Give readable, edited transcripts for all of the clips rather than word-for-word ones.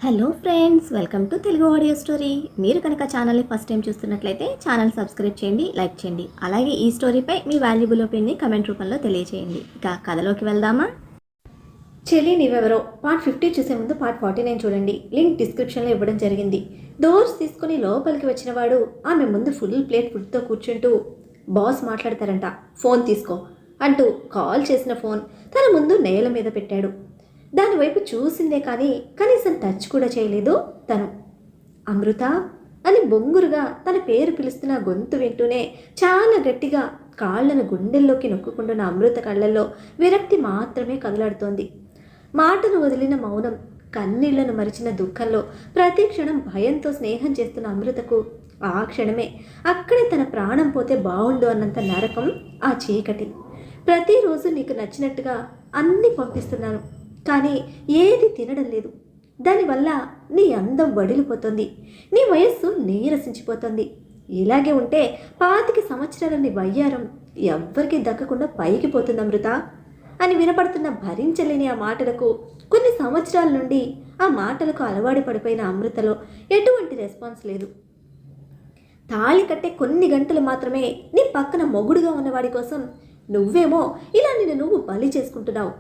Hello friends, welcome to Telugu audio story. మీరు కనుక ఛానల్ని ఫస్ట్ టైం చూస్తున్నట్లయితే ఛానల్ సబ్స్క్రైబ్ చేయండి, లైక్ చేయండి. అలాగే ఈ స్టోరీపై మీ వాల్యుబుల్ ఒపీనియన్ని కమెంట్ రూపంలో తెలియజేయండి. ఇక కథలోకి వెళ్దామా? చెల్లి నీవెవరో పార్ట్ 50 చూసే ముందు పార్ట్ 49 చూడండి. లింక్ డిస్క్రిప్షన్లో ఇవ్వడం జరిగింది. డోర్స్ తీసుకుని లోపలికి వచ్చిన వాడు ఆమె ముందు ఫుల్ ప్లేట్ ఫుడ్తో కూర్చుంటూ, బాస్ మాట్లాడతారంట, ఫోన్ తీసుకో అంటూ కాల్ చేసిన ఫోన్ తన ముందు నేల మీద పెట్టాడు. దానివైపు చూసిందే కానీ కనీసం టచ్ కూడా చేయలేదు తను. అమృత అని బొంగురుగా తన పేరు పిలుస్తున్న గొంతు వింటూనే చాలా గట్టిగా కాళ్లను గుండెల్లోకి నొక్కుకుంటున్న అమృత కళ్ళల్లో విరక్తి మాత్రమే కదలాడుతోంది. మాటను వదిలిన మౌనం, కన్నీళ్లను మరిచిన దుఃఖంలో ప్రతి క్షణం భయంతో స్నేహం చేస్తున్న అమృతకు ఆ క్షణమే అక్కడే తన ప్రాణం పోతే బాగుండు అన్నంత నరకం ఆ చీకటి. ప్రతిరోజు నీకు నచ్చినట్టుగా అన్నీ పంపిస్తున్నాను, కానీ ఏది తినడం లేదు. దానివల్ల నీ అందం వడిలిపోతుంది, నీ వయస్సు నీరసించిపోతుంది. ఇలాగే ఉంటే 25 సంవత్సరాలని వయ్యారం ఎవ్వరికీ దక్కకుండా పైకి పోతుంది అమృత అని వినపడుతున్న భరించలేని ఆ మాటలకు కొన్ని సంవత్సరాల నుండి ఆ మాటలకు అలవాటు పడిపోయిన అమృతలో ఎటువంటి రెస్పాన్స్ లేదు. తాళి కట్టే కొన్ని గంటలు మాత్రమే నీ పక్కన మొగుడుగా ఉన్నవాడి కోసం నువ్వేమో ఇలా నువ్వు బలి చేసుకుంటున్నావు.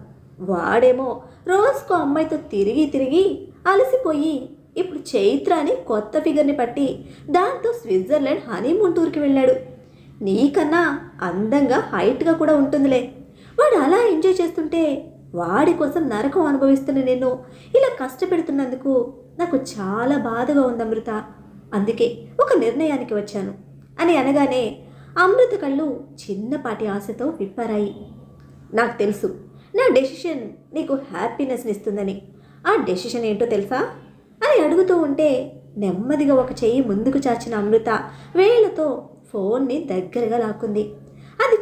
వాడేమో రోజుకో అమ్మాయితో తిరిగి తిరిగి అలసిపోయి ఇప్పుడు చైత్ర అని కొత్త ఫిగర్ని పట్టి దాంతో స్విట్జర్లాండ్ హనీమూన్ టూర్కి వెళ్ళాడు. నీకన్నా అందంగా హైట్గా కూడా ఉంటుందిలే. వాడు అలా ఎంజాయ్ చేస్తుంటే వాడి కోసం నరకం అనుభవిస్తున్న నేను ఇలా కష్టపెడుతున్నందుకు నాకు చాలా బాధగా ఉంది అమృత. అందుకే ఒక నిర్ణయానికి వచ్చాను అని అనగానే అమృత కళ్ళు చిన్నపాటి ఆశతో విప్పారాయి. నాకు తెలుసు నా డెసిషన్ నీకు హ్యాపీనెస్ని ఇస్తుందని. ఆ డెసిషన్ ఏంటో తెలుసా అని అడుగుతూ ఉంటే నెమ్మదిగా ఒక చెయ్యి ముందుకు చాచిన అమృత వేళ్లతో ఫోన్ని దగ్గరగా లాక్కుంది. అది